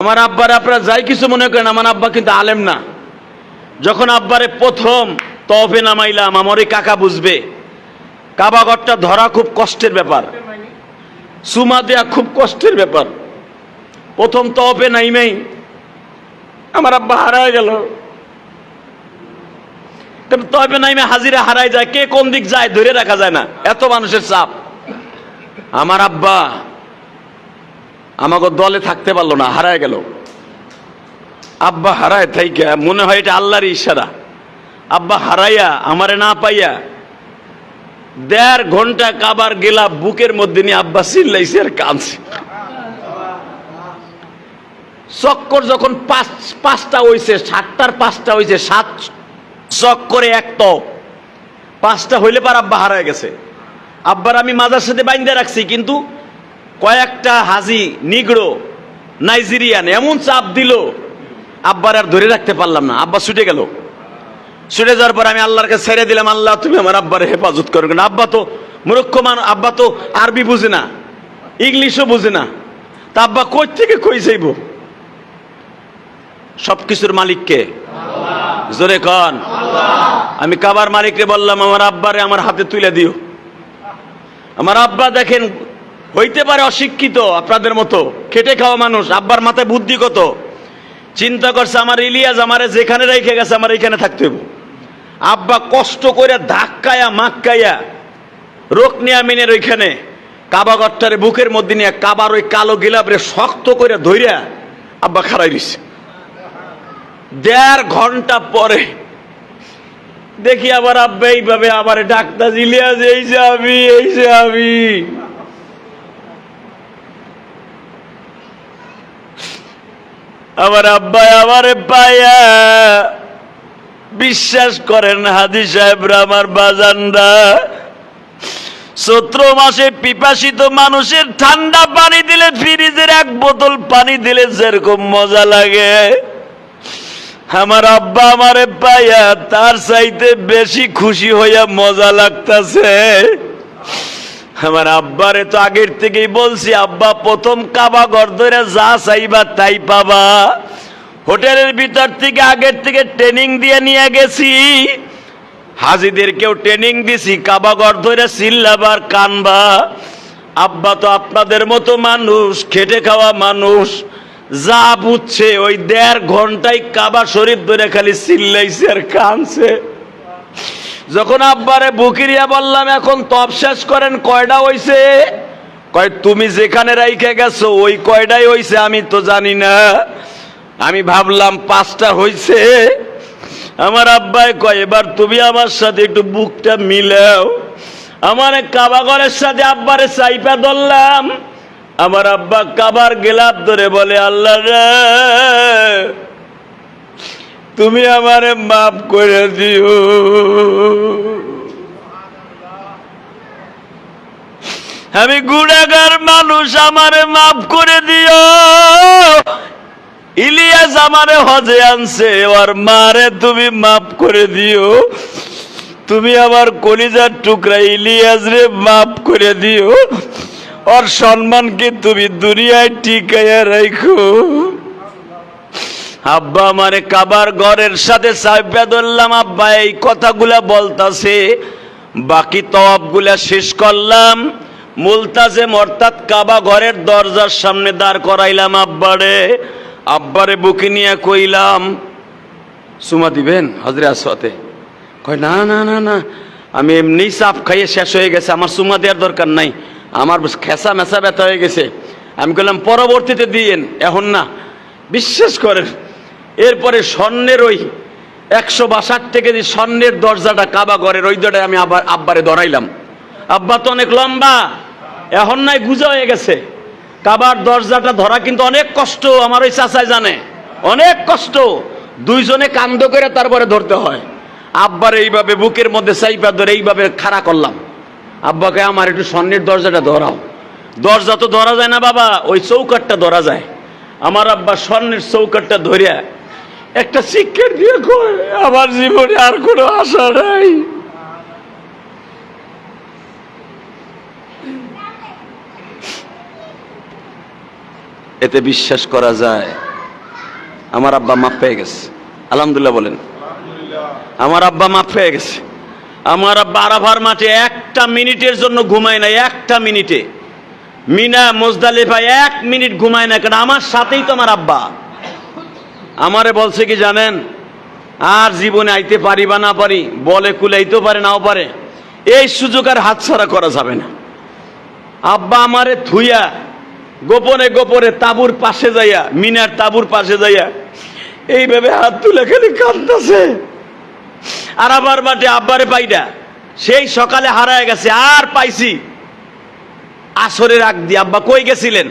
আমার আব্বার আপনারা যাই কিছু মনে করেন, আমার আব্বা কিন্তু আলেম না। যখন আব্বারে প্রথম তওফে নামাইলাম, আমার ওই কাকা বুঝবে কাবাঘরটা ধরা খুব কষ্টের ব্যাপার, সুমা দেয়া খুব কষ্টের ব্যাপার। প্রথম তওফে নাইমেই আমার আব্বা হারায় গেল। তওফে নাইমে হাজিরা হারায় যায়, কে কোন দিক যায় ধরে রাখা যায় না, এত মানুষের চাপ। আমার আব্বা আমাকে দলে থাকতে পারলো না, হারায় গেল। আব্বা হারায় থাইকা মনে হয় এটা আল্লাহর ইশারা। আব্বা হারাইয়া আমারে না পাইয়া 1.5 ঘন্টা কাবার গেলা বুকের মধ্যে নিয়ে আব্বা চিল্লাইছে আর কাঁদছে। চক্কর যখন পাঁচটা হইছে, 7টার 5টা হইছে, 7 চক্করে এক তপ, 5টা হইলে পার আব্বা হারায় গেছে। আব্বার আমি মাজার সাথে বাইন্ধে রাখছি, কিন্তু কয়েকটা হাজি নিগ্রো নাইজেরিয়ান এমন চাপ দিল, আব্বার আর ধরে রাখতে পারলাম না। আব্বা ছুটে গেল। ছুটে যাওয়ার পর আমি আল্লাহর কাছে ছেড়ে দিলাম, আল্লাহ তুমি আমার আব্বার হেফাজত করো। না আব্বা তো মূর্খ মানুষ, আব্বা তো আরবি বুঝে না, ইংলিশও বুঝে না। তা আব্বা কই থেকে কই যাইব? সবকিছুর মালিককে জোরে কন। আমি কাবার মালিককে বললাম, আমার আব্বারে আমার হাতে তুলে দিও। আমার আব্বা দেখেন হইতে পারে অশিক্ষিত আপনাদের মতো, খেটে খাওয়া মানুষ, আব্বার মাথায় বুদ্ধি কত। চিন্তা করছে আমার ইলিয়াস আমারে যেখানে রেখে গেছে আমার এখানে থাকতে হইব। আব্বা কষ্ট করে ধাক্কায়া মাক্কাইয়া রোকনিয়ামিনের ওইখানে কাবাগরটারে বুকের মধ্যে নিয়ে কাবার ওই কালো গিলাবরে শক্ত করে ধইরা আব্বা খাড়াই দিছে। 1.5 ঘন্টা পরে দেখি আবার আব্বা এইভাবে আবার ডাক্তার ইলিয়াস, এই যে আমি, এই যে আমি। আমার আব্বা আমারে পাইয়া, বিশ্বাস করেন হাজি সাহেবরা, আমার বাজানরা, চৈত্র মাসে পিপাসিত মানুষের ঠান্ডা পানি দিলে, ফ্রিজের 1 বোতল পানি দিলে যেরকম মজা লাগে, আমার আব্বা আমারে পাইয়া তার চাইতে বেশি খুশি হইয়া মজা লাগতাছে। আমার আব্বারে তো আগের থেকেই বলছি, আব্বা প্রথম কাবা ঘর ধরে যা চাইবা তাই পাবা। হোটেলের ভিতর থেকে আগের থেকে ট্রেনিং দিয়ে নিয়ে গেছি, হাজিদেরকেও ট্রেনিং দিছি, কাবা ঘর ধরে চিল্লাবার কানবা। আব্বা তো আপনাদের মতো মানুষ, খেটে খাওয়া মানুষ, যা বুঝছে ওই 1.5 ঘন্টায় কাবা শরীফ ধরে খালি চিল্লাইছে আর কানছে। যখন আব্বারে বুকিরিয়া বললাম এখন তপ শেষ করেন, কয়টা হইছে? কয় তুমি যেখানে রাইখে গেছো ওই কয়টাই হইছে, আমি তো জানি না, আমি ভাবলাম 5টা হইছে। আমার আব্বাই কয় এবার তুমি আমার সাথে একটু বুকটা মিলাও। আমার কাবাঘরের সাথে আব্বারে চাইপা ধরলাম। আমার আব্বা কাবার গেলাপ ধরে বলে, আল্লাহ রে তুমি আমারে মাফ করে দিও। আমি গুনাহগার মানুষ, আমারে মাফ করে দিও। ইলিয়াস আমারে হজে আনছে, ওর মারে তুমি মাফ করে দিও। তুমি আমার কলিজার টুকরা ইলিয়াস রে মাফ করে দিও। ওর সম্মানকে তুমি দুনিয়ায় টিকাইয়া রাখো। আব্বা আমারে কাবার ঘরের সাথে চাইপা ধরলাম। আব্বা এই কথাগুলা বলতাছে, বাকি তওয়াফগুলা শেষ করলাম, মুলতাজিম অর্থাৎ কাবা ঘরের দরজার সামনে দাঁড় করাইলাম আব্বারে বুকে নিয়ে কইলাম, সুমা দিবেন হজরে আসওয়াতে? কয় না না না না, আমি এমনি চাপ খাইয়ে শেষ হয়ে গেছে, আমার সুমা দেওয়ার দরকার নাই, আমার খেসা মেসা ব্যথা হয়ে গেছে। আমি বললাম পরবর্তীতে দিয়েন, এখন না। বিশ্বাস করেন, এরপরে স্বর্ণের ওই 162 কেজি স্বর্ণের দরজাটা কাবা ঘরের ওই দরজায় আমি আবার আব্বারে ধরাইলাম। আব্বা তো অনেক লম্বা, এখন নাই গুজা হয়ে গেছে। কাবার দরজাটা ধরা কিন্তু অনেক কষ্ট, আমার ওই চাচাই জানে, অনেক কষ্ট। 2 জনে কান্দ করে তারপরে ধরতে হয়। আব্বারে এইভাবে বুকের মধ্যে চাইপা ধরে এইভাবে খাড়া করলাম। আব্বাকে আমার একটু স্বর্ণের দরজাটা ধরাও। দরজা তো ধরা যায় না বাবা, ওই চৌকাটটা ধরা যায়। আমার আব্বা স্বর্ণের চৌকাটটা ধরিয়া একটা চিৎকার দিয়ে কয়, আমার জীবনে আর কোনো আশা নাই। এতে বিশ্বাস করা যায়? আমার আব্বা মাফ পেয়ে গেছে, আলহামদুলিল্লাহ বলেন। আমার আব্বা মাফ পেয়ে গেছে। আমার আব্বা আরাফার মাঠে একটা মিনিটের জন্য ঘুমায় না, একটা মিনিটে। মিনা মুজদালিফায় 1 মিনিট ঘুমায় না, কারণ আমার সাথেই তো আমার আব্বা। আমারে বলছে কি জানেন, আর জীবনে আইতে পারি বা না পারি, বলে কুলাইতেও পারে নাও পারে, এই সুযোগ আর হাতছাড়া করা যাবে না। আব্বা আমারে থুইয়া গোপনে গোপনে তাবুর পাশে যাইয়া, মিনার তাবুর পাশে যাইয়া এইভাবে হাত তুলে খালি কাঁদতেছে। আর আবার মাঠে আব্বারে পাইডা সেই সকালে হারায় গেছে, আর পাইছি আসরের আগ দিয়ে। আব্বা কই গেছিলেন?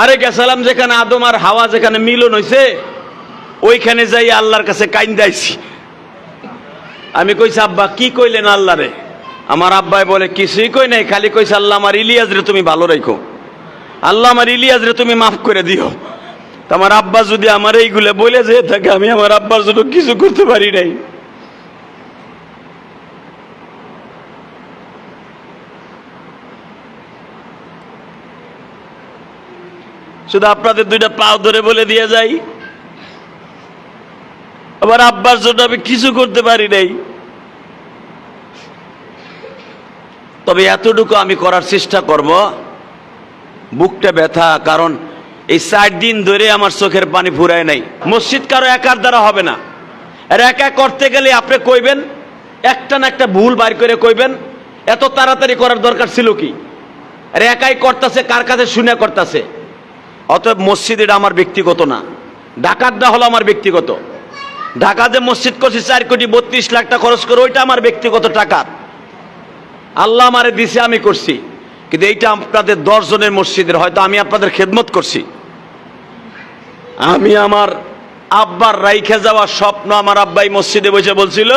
আরে গেছিলাম যেখানে আদম আর হাওয়া যেখানে মিলন হইছে, ওইখানে যাই আল্লাহর কাছে কাইন্দাইছি। আমি কইছি আব্বা কি কইলেন আল্লাহরে? আমার আব্বাই বলে কিছুই কই নাই, খালি কইছে আল্লাহ আমার ইলিয়াস রে তুমি ভালো রাখো, আল্লাহ আমার ইলিয়াস রে তুমি মাফ করে দিও। আমার আব্বা যদি আমার এইগুলো বলে যেয়ে থাকে, আমি আমার আব্বার জন্য কিছু করতে পারি নাই। শুধু আপনাদের 2টা পাও ধরে বলে দিয়ে যাই, আবার আব্বার জন্য আমি কিছু করতে পারি নাই। তবে এতটুকু আমি করার চেষ্টা করব। বুকটা ব্যথা, কারণ এই 4 দিন ধরে আমার চোখের পানি ফুরায় নাই। মসজিদ কারো একার দ্বারা হবে না, আর একা করতে গেলে আপনি কইবেন, একটা না একটা ভুল বাইর করে কইবেন, এত তাড়াতাড়ি করার দরকার ছিল কি? আর একাই করতেছে, কার কাছে শুনে করতেছে। অতএব মসজিদ এটা আমার ব্যক্তিগত না, ঢাকারটা হলো আমার ব্যক্তিগত। ঢাকা যে মসজিদ করছি 4 কোটি 32 লাখ টাকা খরচ করে, ওইটা আমার ব্যক্তিগত টাকা, আল্লাহ আমারে দিছে, আমি করছি। কিন্তু এইটা আপনাদের 10 জনের মসজিদের, হয়তো আমি আপনাদের খেদমত করছি। আমি আমার আব্বার রাইখে যাওয়া স্বপ্ন, আমার আব্বাই মসজিদে বসে বলছিল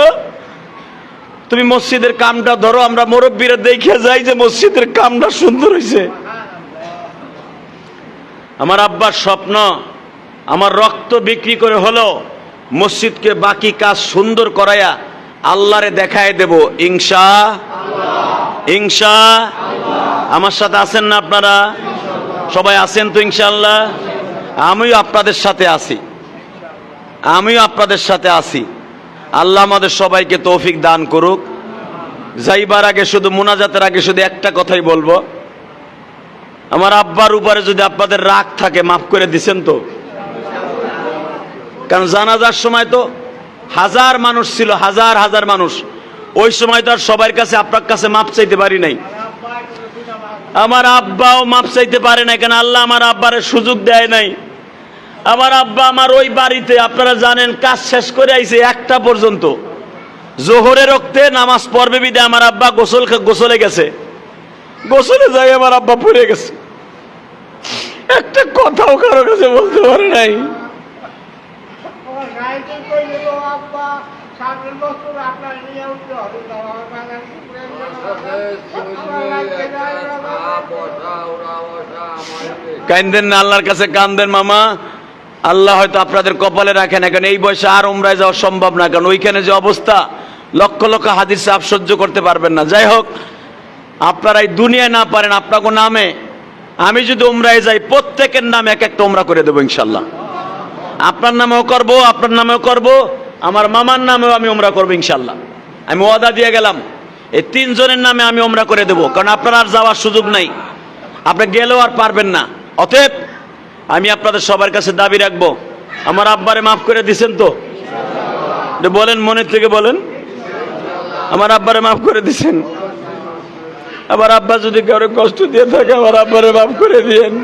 তুমি মসজিদের কামটা ধরো, আমরা মুরব্বীরা দেখে যাই যে মসজিদের কামটা সুন্দর হয়েছে। আমার আব্বার স্বপ্ন, আমার রক্ত বিক্রি করে হলো মসজিদকে বাকি কাজ সুন্দর করায়া আল্লাহরে দেখায় দেব ইনশাআল্লাহ। আমার সাথে আছেন না আপনারা? সবাই আছেন তো ইনশাআল্লাহ? আমিও আপনাদের সাথে আছি। আল্লাহ আমাদের সবাইকে তৌফিক দান করুক। যাইবার আগে শুধু মুনাজাতের আগে শুধু একটা কথাই বলবো, আমার আব্বার উপরে যদি আপনাদের রাগ থাকে, মাফ করে দিছেন তো? কারণ জানাজার সময় তো হাজার মানুষ ছিল, হাজার মানুষ। ওই সময় তো আর সবার কাছে আপনার কাছে মাপ চাইতে পারি নাই। আমার আব্বাও মাপ চাইতে পারে নাই, কেন আল্লাহ আমার আব্বারে সুযোগ দেয় নাই। আমার আব্বা আমার ওই বাড়িতে, আপনারা জানেন, কাজ শেষ করে আইছে 1টা পর্যন্ত। জোহরের রক্তে নামাজ পড়বে বিদায় আমার আব্বা গোসলে গেছে। গোসলে যাই আমার আব্বা পড়ে গেছে, একটা কথাও কারো কাছে বলতে পারে নাই। কান্দেন না, আল্লাহর কাছে কান্দেন মামা। আল্লাহ হয়তো আপনাদের কপালে রাখেন, এখন এই বয়সে আর উমরায় যাওয়া সম্ভব না, কারণ ওইখানে যে অবস্থা, লক্ষ লক্ষ হাদিস চাপ সহ্য করতে পারবেন না। যাই হোক, আপনারা এই দুনিয়ায় না পারেন, আপনাকে নামে আমি যদি উমরায় যাই, প্রত্যেকের নামে এক একটা উমরা করে দেবো ইনশাল্লাহ। আপনার নামেও করব, আপনার নামেও করব, আমার মামার নামেও আমি উমরা করবো ইনশাল্লাহ। আমি ওয়াদা দিয়ে গেলাম, এই 3 জনের নামে আমি উমরা করে দেবো, কারণ আপনারা আর যাওয়ার সুযোগ নাই, আপনি গেলেও আর পারবেন না। অতএব আমি আপনাদের সবার কাছে দাবি রাখবো, আমার আব্বারে মাফ করে দিছেন তো? বলেন, মনের থেকে বলেন, আমার আব্বারে মাফ করে দিছেন? আবার আব্বা যদি কারো কষ্ট দিয়ে থাকে, আমার আব্বারে মাফ করে দিয়েন।